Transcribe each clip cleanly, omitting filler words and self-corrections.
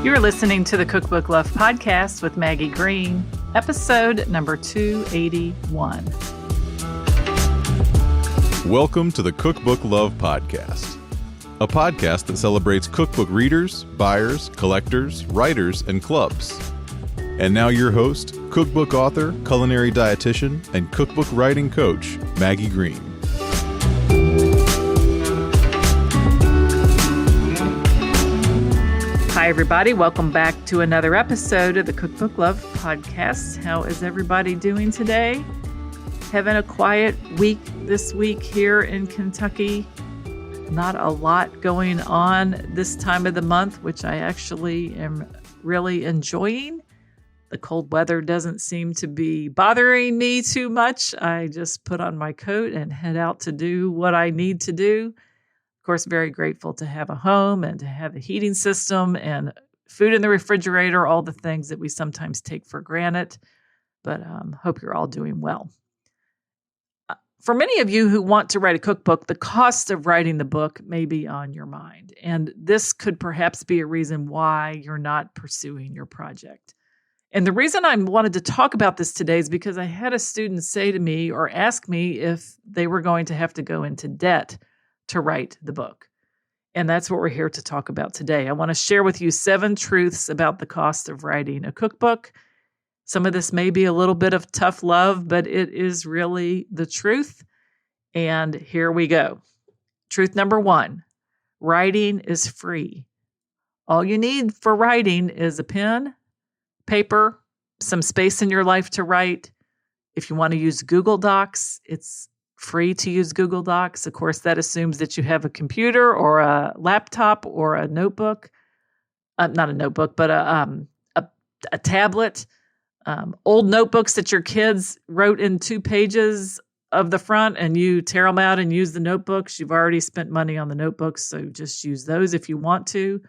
You're listening to the Cookbook Love Podcast with Maggie Green, episode number 281. Welcome to the Cookbook Love Podcast, a podcast that celebrates cookbook readers, buyers, collectors, writers, and clubs. And now your host, cookbook author, culinary dietitian, and cookbook writing coach, Maggie Green. Hi, everybody. Welcome back to another episode of the Cookbook Love Podcast. How is everybody doing today? Having a quiet week this week here in Kentucky. Not a lot going on this time of the month, which I actually am really enjoying. The cold weather doesn't seem to be bothering me too much. I just put on my coat and head out to do what I need to do. Of course, very grateful to have a home and to have a heating system and food in the refrigerator, all the things that we sometimes take for granted. But hope you're all doing well. For many of you who want to write a cookbook, the cost of writing the book may be on your mind. And this could perhaps be a reason why you're not pursuing your project. And the reason I wanted to talk about this today is because I had a student say to me or ask me if they were going to have to go into debt to write the book. And that's what we're here to talk about today. I want to share with you 7 truths about the cost of writing a cookbook. Some of this may be a little bit of tough love, but it is really the truth. And here we go. Truth number 1, writing is free. All you need for writing is a pen, paper, some space in your life to write. If you want to use Google Docs, it's free to use Google Docs. Of course, that assumes that you have a computer or a laptop or a notebook. Not a notebook, but a tablet. Old notebooks that your kids wrote in 2 pages of the front and you tear them out and use the notebooks. You've already spent money on the notebooks, so just use those if you want to.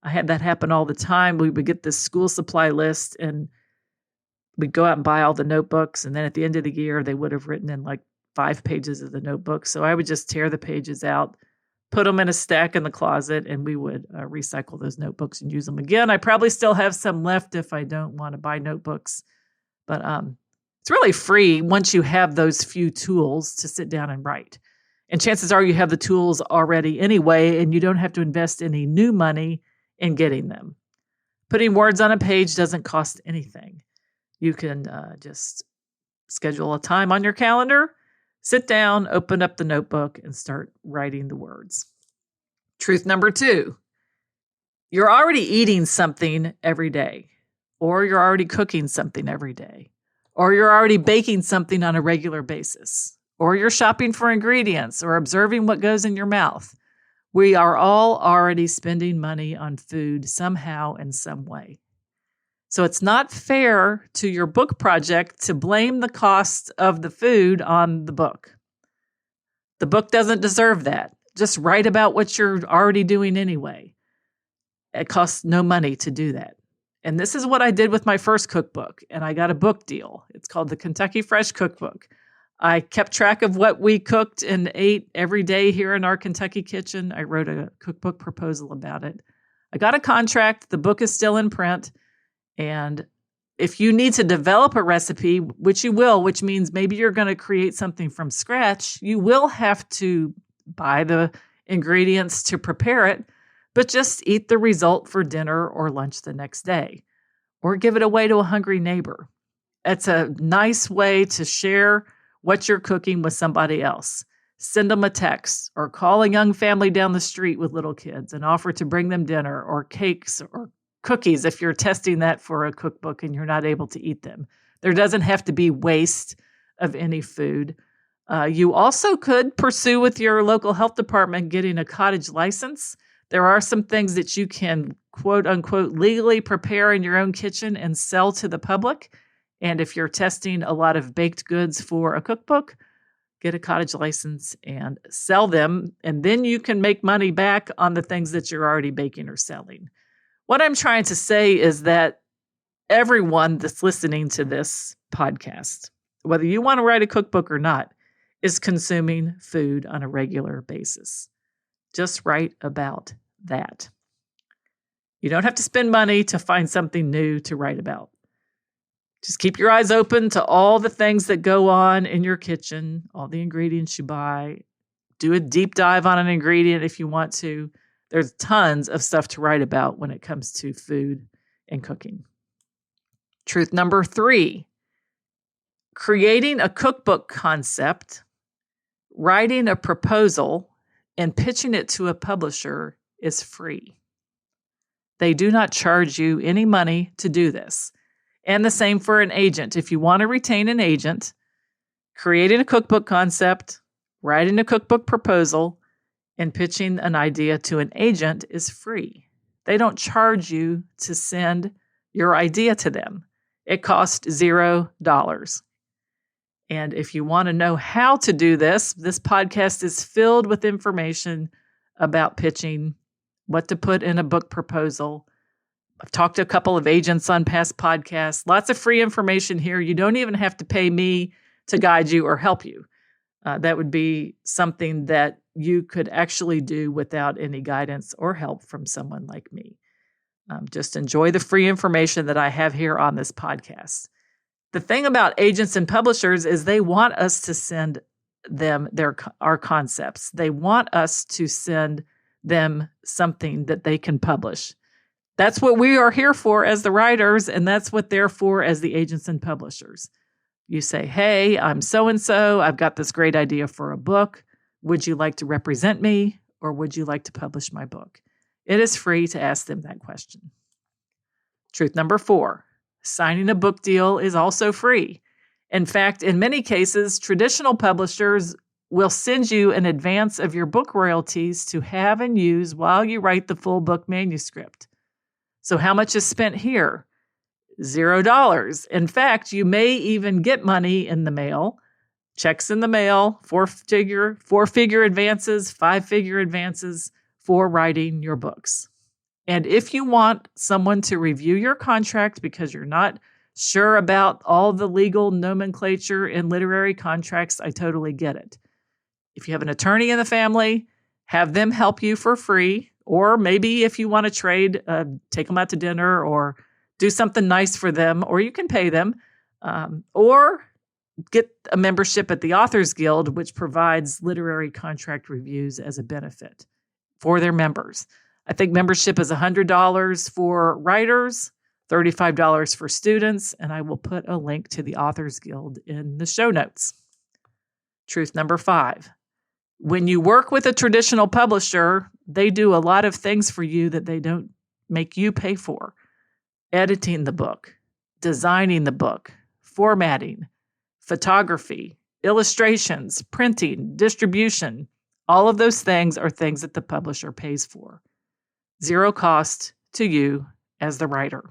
I had that happen all the time. We would get this school supply list and we'd go out and buy all the notebooks. And then at the end of the year, they would have written in like 5 pages of the notebook. So I would just tear the pages out, put them in a stack in the closet, and we would recycle those notebooks and use them again. I probably still have some left if I don't want to buy notebooks. But it's really free once you have those few tools to sit down and write. And chances are you have the tools already anyway, and you don't have to invest any new money in getting them. Putting words on a page doesn't cost anything. You can just schedule a time on your calendar, sit down, open up the notebook, and start writing the words. Truth number 2, you're already eating something every day, or you're already cooking something every day, or you're already baking something on a regular basis, or you're shopping for ingredients or observing what goes in your mouth. We are all already spending money on food somehow in some way. So it's not fair to your book project to blame the cost of the food on the book. The book doesn't deserve that. Just write about what you're already doing anyway. It costs no money to do that. And this is what I did with my first cookbook, and I got a book deal. It's called the Kentucky Fresh Cookbook. I kept track of what we cooked and ate every day here in our Kentucky kitchen. I wrote a cookbook proposal about it. I got a contract. The book is still in print. And if you need to develop a recipe, which you will, which means maybe you're going to create something from scratch, you will have to buy the ingredients to prepare it, but just eat the result for dinner or lunch the next day, or give it away to a hungry neighbor. It's a nice way to share what you're cooking with somebody else. Send them a text or call a young family down the street with little kids and offer to bring them dinner or cakes or cookies if you're testing that for a cookbook and you're not able to eat them. There doesn't have to be waste of any food. You also could pursue with your local health department getting a cottage license. There are some things that you can, quote unquote, legally prepare in your own kitchen and sell to the public. And if you're testing a lot of baked goods for a cookbook, get a cottage license and sell them. And then you can make money back on the things that you're already baking or selling. What I'm trying to say is that everyone that's listening to this podcast, whether you want to write a cookbook or not, is consuming food on a regular basis. Just write about that. You don't have to spend money to find something new to write about. Just keep your eyes open to all the things that go on in your kitchen, all the ingredients you buy. Do a deep dive on an ingredient if you want to. There's tons of stuff to write about when it comes to food and cooking. Truth number 3, creating a cookbook concept, writing a proposal, and pitching it to a publisher is free. They do not charge you any money to do this. And the same for an agent. If you want to retain an agent, creating a cookbook concept, writing a cookbook proposal, and pitching an idea to an agent is free. They don't charge you to send your idea to them. It costs $0. And if you want to know how to do this podcast is filled with information about pitching, what to put in a book proposal. I've talked to a couple of agents on past podcasts. Lots of free information here. You don't even have to pay me to guide you or help you. That would be something that you could actually do without any guidance or help from someone like me. Just enjoy the free information that I have here on this podcast. The thing about agents and publishers is they want us to send them our concepts. They want us to send them something that they can publish. That's what we are here for as the writers, and that's what they're for as the agents and publishers. You say, hey, I'm so-and-so. I've got this great idea for a book. Would you like to represent me, or would you like to publish my book? It is free to ask them that question. Truth number 4, signing a book deal is also free. In fact, in many cases, traditional publishers will send you an advance of your book royalties to have and use while you write the full book manuscript. So how much is spent here? $0. In fact, you may even get money in the mail, checks in the mail, four-figure advances, five-figure advances for writing your books. And if you want someone to review your contract because you're not sure about all the legal nomenclature in literary contracts, I totally get it. If you have an attorney in the family, have them help you for free. Or maybe if you want to trade, take them out to dinner or do something nice for them, or you can pay them. Or get a membership at the Authors Guild, which provides literary contract reviews as a benefit for their members. I think membership is $100 for writers, $35 for students, and I will put a link to the Authors Guild in the show notes. Truth number 5. When you work with a traditional publisher, they do a lot of things for you that they don't make you pay for. Editing the book, designing the book, formatting, photography, illustrations, printing, distribution. All of those things are things that the publisher pays for. $0 cost to you as the writer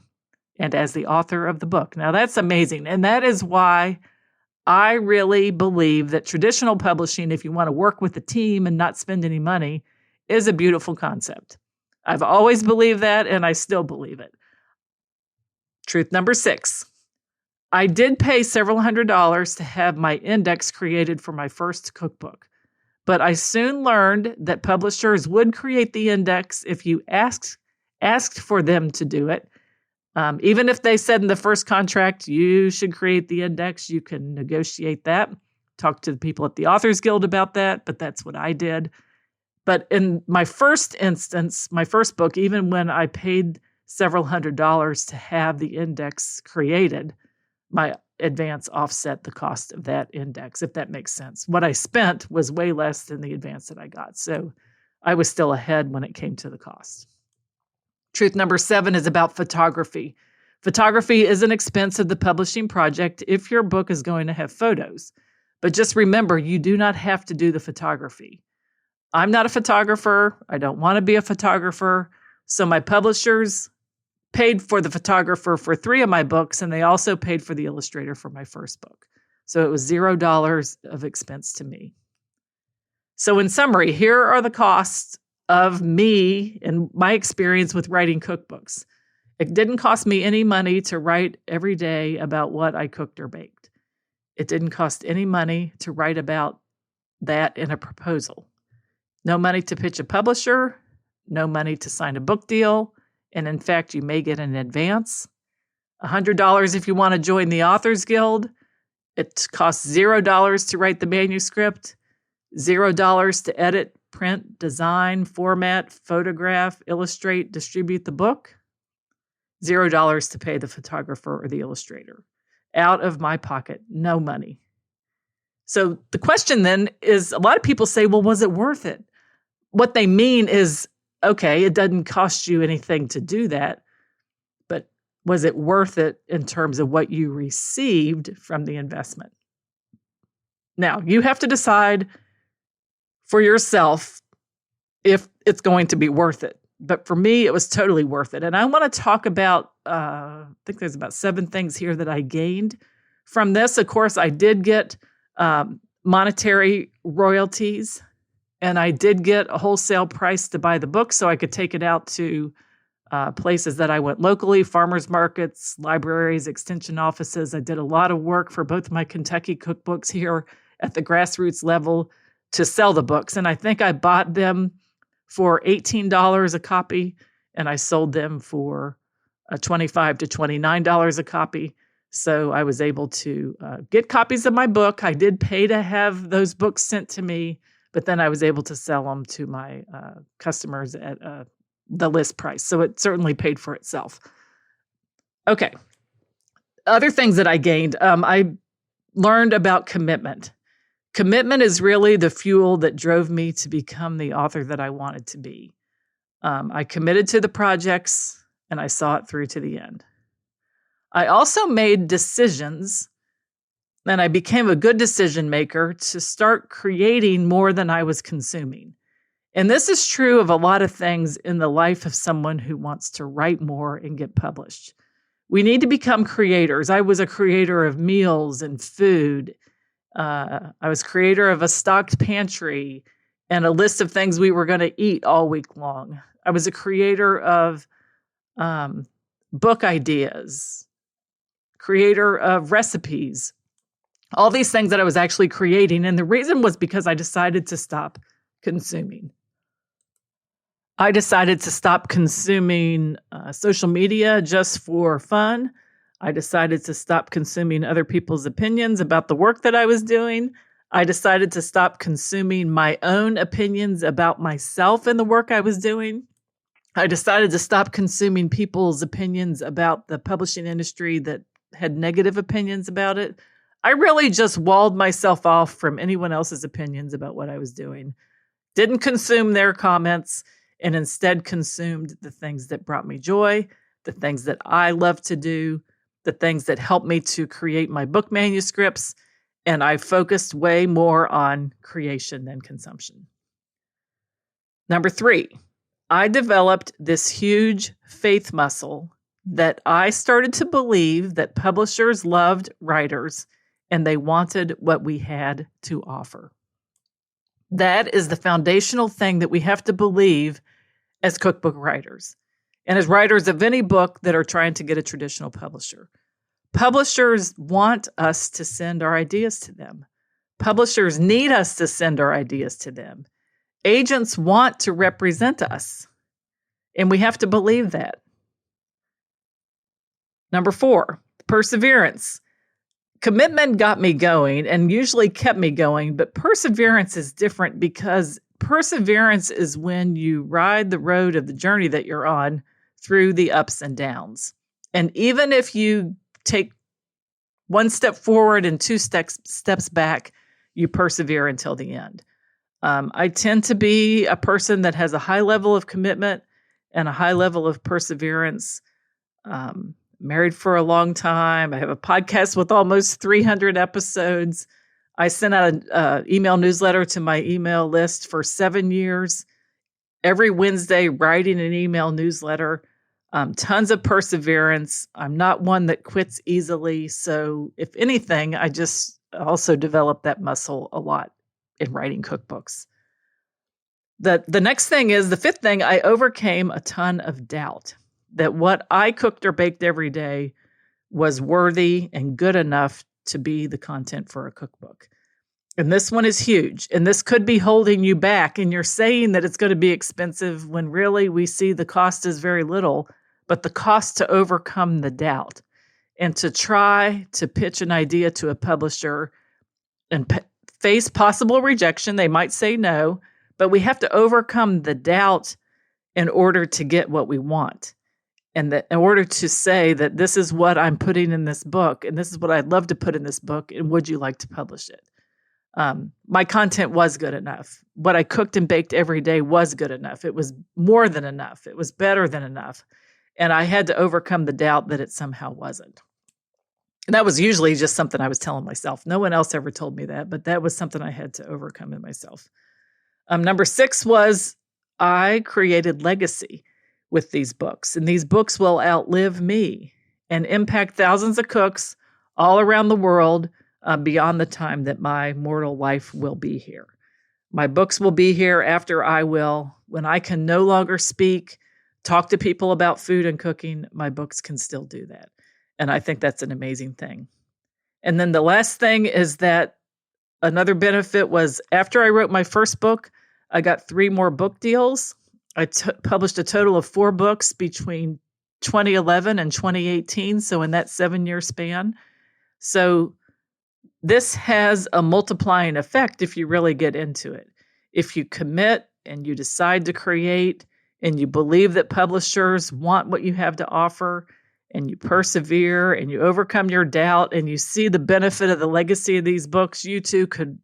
and as the author of the book. Now that's amazing. And that is why I really believe that traditional publishing, if you want to work with a team and not spend any money, is a beautiful concept. I've always believed that, and I still believe it. Truth number 6. I did pay several $100s to have my index created for my first cookbook, but I soon learned that publishers would create the index if you asked for them to do it. Even if they said in the first contract, you should create the index, you can negotiate that. Talk to the people at the Authors Guild about that, but that's what I did. But in my first instance, my first book, even when I paid several $100s to have the index created, my advance offset the cost of that index, if that makes sense. What I spent was way less than the advance that I got. So I was still ahead when it came to the cost. Truth number 7 is about photography. Photography is an expense of the publishing project if your book is going to have photos. But just remember, you do not have to do the photography. I'm not a photographer. I don't want to be a photographer. So my publishers paid for the photographer for 3 of my books, and they also paid for the illustrator for my first book. So it was $0 of expense to me. So in summary, here are the costs of me and my experience with writing cookbooks. It didn't cost me any money to write every day about what I cooked or baked. It didn't cost any money to write about that in a proposal. No money to pitch a publisher, no money to sign a book deal, And in fact, you may get an advance. $100 if you want to join the Authors Guild. It costs $0 to write the manuscript, $0 to edit, print, design, format, photograph, illustrate, distribute the book, $0 to pay the photographer or the illustrator. Out of my pocket, no money. So the question then is, a lot of people say, well, was it worth it? What they mean is, okay, it doesn't cost you anything to do that, but was it worth it in terms of what you received from the investment? Now, you have to decide for yourself if it's going to be worth it. But for me, it was totally worth it. And I want to talk about, I think there's about 7 things here that I gained from this. Of course, I did get monetary royalties, and I did get a wholesale price to buy the book so I could take it out to places that I went locally, farmers markets, libraries, extension offices. I did a lot of work for both my Kentucky cookbooks here at the grassroots level to sell the books. And I think I bought them for $18 a copy, and I sold them for $25 to $29 a copy. So I was able to get copies of my book. I did pay to have those books sent to me, but then I was able to sell them to my customers at the list price. So it certainly paid for itself. Okay. Other things that I gained, I learned about commitment. Commitment is really the fuel that drove me to become the author that I wanted to be. I committed to the projects, and I saw it through to the end. I also made decisions, and I became a good decision maker to start creating more than I was consuming. And this is true of a lot of things in the life of someone who wants to write more and get published. We need to become creators. I was a creator of meals and food. I was creator of a stocked pantry and a list of things we were going to eat all week long. I was a creator of book ideas, creator of recipes, all these things that I was actually creating. And the reason was because I decided to stop consuming. I decided to stop consuming social media just for fun. I decided to stop consuming other people's opinions about the work that I was doing. I decided to stop consuming my own opinions about myself and the work I was doing. I decided to stop consuming people's opinions about the publishing industry that had negative opinions about it. I really just walled myself off from anyone else's opinions about what I was doing. Didn't consume their comments, and instead consumed the things that brought me joy, the things that I love to do, the things that helped me to create my book manuscripts, and I focused way more on creation than consumption. Number 3, I developed this huge faith muscle that I started to believe that publishers loved writers and they wanted what we had to offer. That is the foundational thing that we have to believe as cookbook writers and as writers of any book that are trying to get a traditional publisher. Publishers want us to send our ideas to them. Publishers need us to send our ideas to them. Agents want to represent us, and we have to believe that. Number 4, perseverance. Commitment got me going and usually kept me going, but perseverance is different because perseverance is when you ride the road of the journey that you're on through the ups and downs. And even if you take one step forward and 2 steps back, you persevere until the end. I tend to be a person that has a high level of commitment and a high level of perseverance. Married for a long time. I have a podcast with almost 300 episodes. I sent out an email newsletter to my email list for 7 years. Every Wednesday, writing an email newsletter. Tons of perseverance. I'm not one that quits easily. So if anything, I just also developed that muscle a lot in writing cookbooks. The next thing is, the 5th thing, I overcame a ton of doubt that what I cooked or baked every day was worthy and good enough to be the content for a cookbook. And this one is huge. And this could be holding you back. And you're saying that it's going to be expensive when really we see the cost is very little. but the cost to overcome the doubt and to try to pitch an idea to a publisher and face possible rejection. They might say no, but we have to overcome the doubt in order to get what we want. And that in order to say that this is what I'm putting in this book, and this is what I'd love to put in this book, and would you like to publish it? My content was good enough. What I cooked and baked every day was good enough. It was more than enough. It was better than enough. And I had to overcome the doubt that it somehow wasn't. And that was usually just something I was telling myself. No one else ever told me that, but that was something I had to overcome in myself. Number 6 was I created legacy with these books. And these books will outlive me and impact thousands of cooks all around the world beyond the time that my mortal life will be here. My books will be here after I will. When I can no longer speak, talk to people about food and cooking, my books can still do that. And I think that's an amazing thing. And then the last thing is that another benefit was after I wrote my first book, I got 3 more book deals. I published a total of 4 books between 2011 and 2018, so in that 7-year span. So this has a multiplying effect if you really get into it. If you commit and you decide to create and you believe that publishers want what you have to offer and you persevere and you overcome your doubt and you see the benefit of the legacy of these books, you too could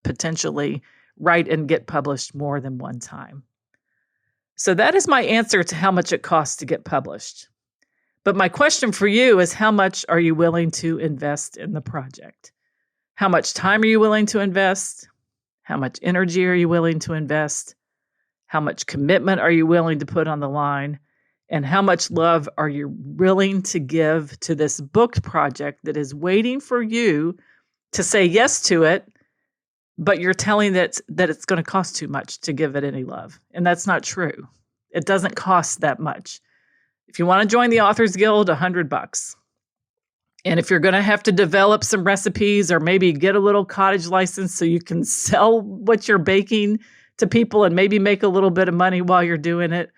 potentially write and get published more than one time. So that is my answer to how much it costs to get published. But my question for you is, how much are you willing to invest in the project? How much time are you willing to invest? How much energy are you willing to invest? How much commitment are you willing to put on the line? And how much love are you willing to give to this book project that is waiting for you to say yes to it, but you're telling that it's going to cost too much to give it any love? And that's not true. It doesn't cost that much. If you want to join the Authors Guild, $100. And if you're going to have to develop some recipes or maybe get a little cottage license so you can sell what you're baking to people and maybe make a little bit of money while you're doing it,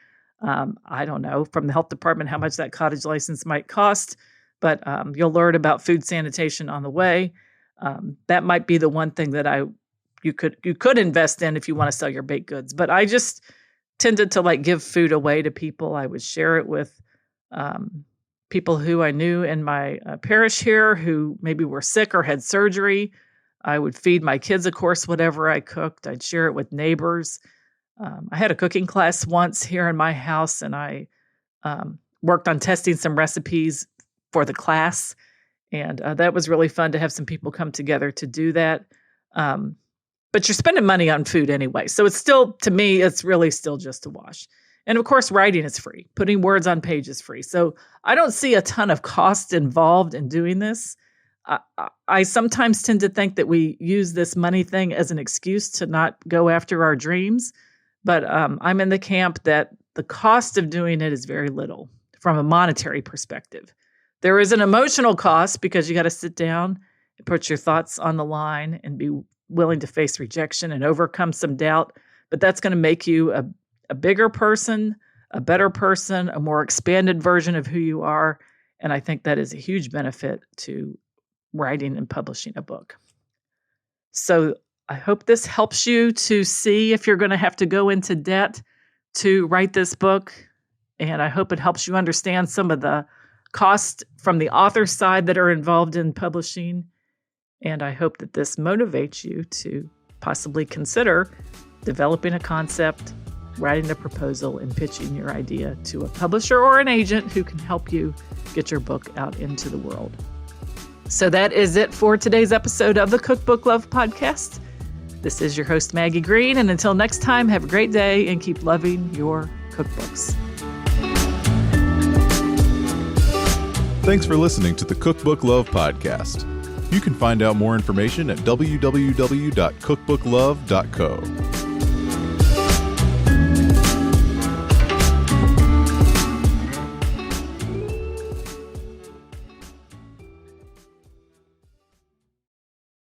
I don't know from the health department how much that cottage license might cost, but you'll learn about food sanitation on the way. That might be the one thing that you could invest in if you want to sell your baked goods. But I just tended to give food away to people. I would share it with people who I knew in my parish here who maybe were sick or had surgery. I would feed my kids, of course, whatever I cooked. I'd share it with neighbors. I had a cooking class once here in my house, and I worked on testing some recipes for the class. And that was really fun to have some people come together to do that. But you're spending money on food anyway. So it's still, to me, it's really still just a wash. And of course, writing is free. Putting words on page is free. So I don't see a ton of cost involved in doing this. I sometimes tend to think that we use this money thing as an excuse to not go after our dreams. But I'm in the camp that the cost of doing it is very little from a monetary perspective. There is an emotional cost because you got to sit down and put your thoughts on the line and be willing to face rejection and overcome some doubt. But that's going to make you a bigger person, a better person, a more expanded version of who you are. And I think that is a huge benefit to writing and publishing a book. So I hope this helps you to see if you're going to have to go into debt to write this book. And I hope it helps you understand some of the costs from the author side that are involved in publishing. And I hope that this motivates you to possibly consider developing a concept, writing a proposal, and pitching your idea to a publisher or an agent who can help you get your book out into the world. So that is it for today's episode of the Cookbook Love Podcast. This is your host, Maggie Green. And until next time, have a great day and keep loving your cookbooks. Thanks for listening to the Cookbook Love Podcast. You can find out more information at www.cookbooklove.co.